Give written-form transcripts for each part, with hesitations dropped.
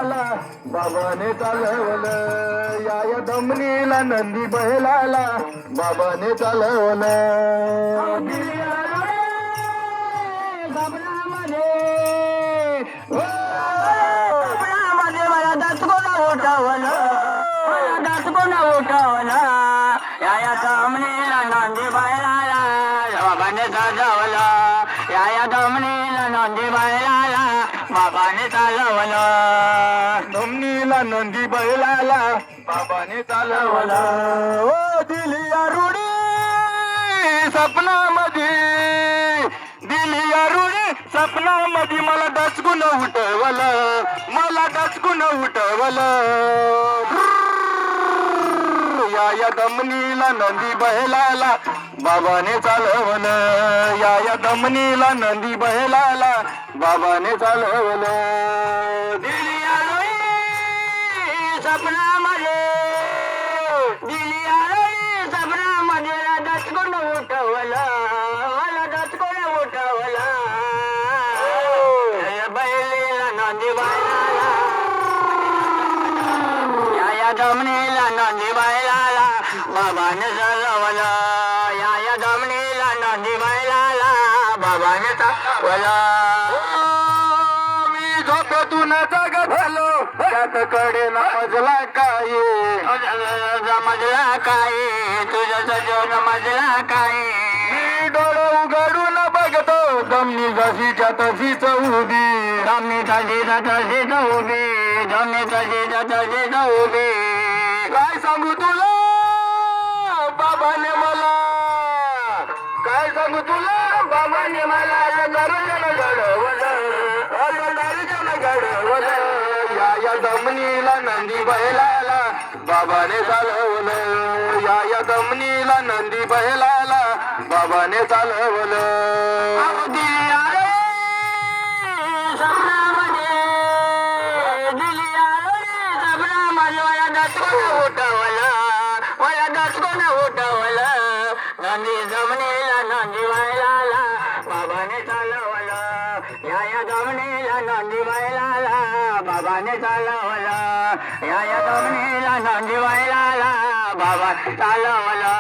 बैलाला बाबाने चालवलं या दमनीला नंदी बैलाला बाबाने चालवलं मला दसकोना उठवलं या दमनीला नंदी बैलाला बाबाने चालवलं या दमनीला नंदी बैलाला बाबाने चालवलं दमनीला नंदी बैलाला बाबाने चालवलं ओ दिली रुडी सपनामध्ये दिली रुडी सपनामध्ये मला डचकून उठवलं या दमनीला नंदी बैलाला बाबाने चालवलं या दमनीला नंदी बैलाला बाबाने चालवलं दिली सपनामध्ये दचकून उठवलं मला दचकून उठवलं बैलीला नंदी बैलाला या दमनीला नंदी बैलाला बाबाने चालवलं या दमनीला नंदी बैलाला बाबाने चालवलं मी झोपेतून जाग झालो त्यात कडे मजला काय समजला काय तुझं सजवून मजला काय मी डोळे उघडून बघतो दमनी जशीच्या तशीच उभी दमनी तशीच उभी काय सांगू तुला बाबाने मला काय सांगू तुला बाबाने मला दर्शन घडवलं या दमनीला नंदी बैलाला बाबाने चालवलं या दमनीला नंदी बैलाला बाबाने चालवलं नंदी जमनीला नंदी बैलाला बाबाने चालवलं या जमनीला नंदी बैलाला बाबाने चालवलं या जमनीला नंदी बैलाला बाबा चालवलं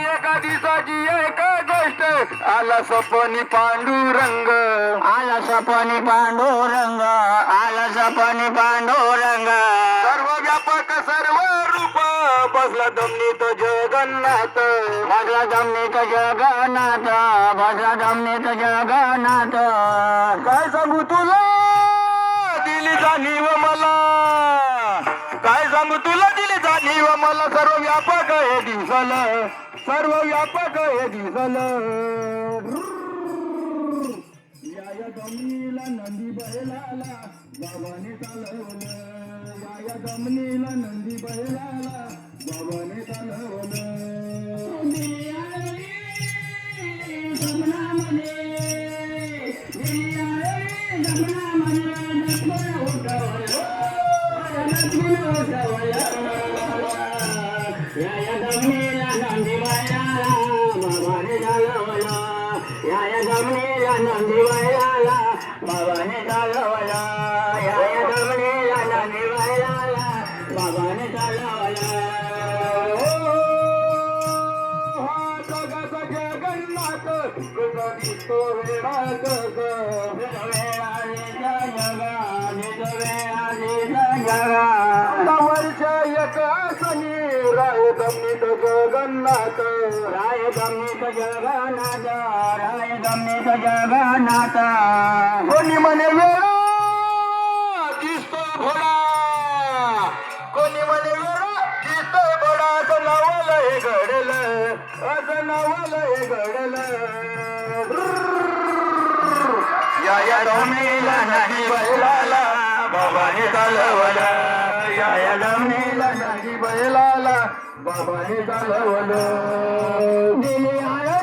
एका दिवसाची एक गोष्ट आला सपनी पांडुरंग आला सपनी पांडुरंग सर्व व्यापक सर्व रूप बसला दमनीत जगन्नाथ काय सांगू तुला दिली जाणीव मला काय सांगू तुला दिली जाणीव मला सर्व व्यापक हे दिसलं या दमनीला नंदी बैलाला बाबाने चालवलं या दमनीला नंदी बैलाला बाबाने चालवलं नंदी बैलाला बाबाने चालवलं या दमनीला नंदी बैलाला बाबाने चालवलं जगन्नाथ दिसतो वेळात वर्ष एक सनी राय दमनीत जगन्नाथ कोणी म्हणे वेळा दिसतो घोडा कोणी म्हणे वेळा दिसतो घोडा असं नावाला हे घडलं या दमनीला नंदी बैलाला बाबाने चालवलं या दमनीला नंदी बैलाला बाबाने चालवलं दिली आलो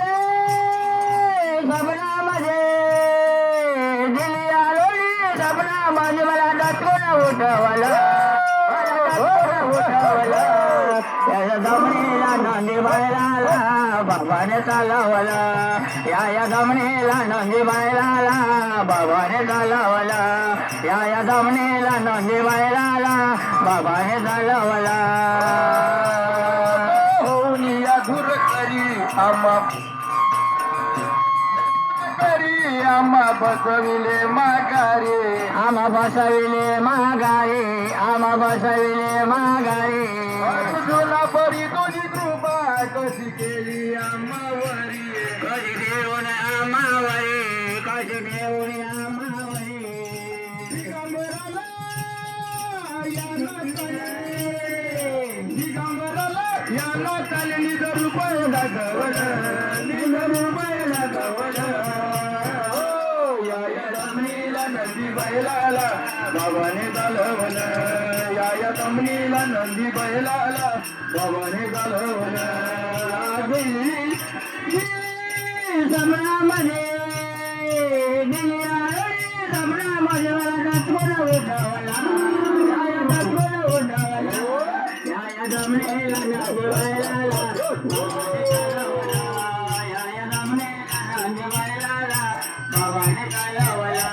सपनामध्ये मला दचकून उठवलं उठवला या दमणीला नंदी बैलाला बाबाने चालवला या दमणीला नंदी बैलाला बाबाने चालवला या दमणीला नंदी बैलाला बाबाने चालवला धुर करी आम्हा बसविले माघारी आम्हा बसविले माघारी आम्हा बसविले माघारी तुला परी तुझी कृपा कशी केली आम्हावरी कशी देऊन आम्हावरी कशी देऊन आम्हावरी याला चाले निज रुपये दाखवलं निज रुपये दाखवलं या दमणीला नंदी बैलाला बाबाने चालवलं या दमणीला नंदी बैलाला बाबाने चालवलं जमनामध्ये जमनामध्ये उठवला या दमणीला नंदी बैलाला या दमणीला नंदी बैलाला बाबाने चालवला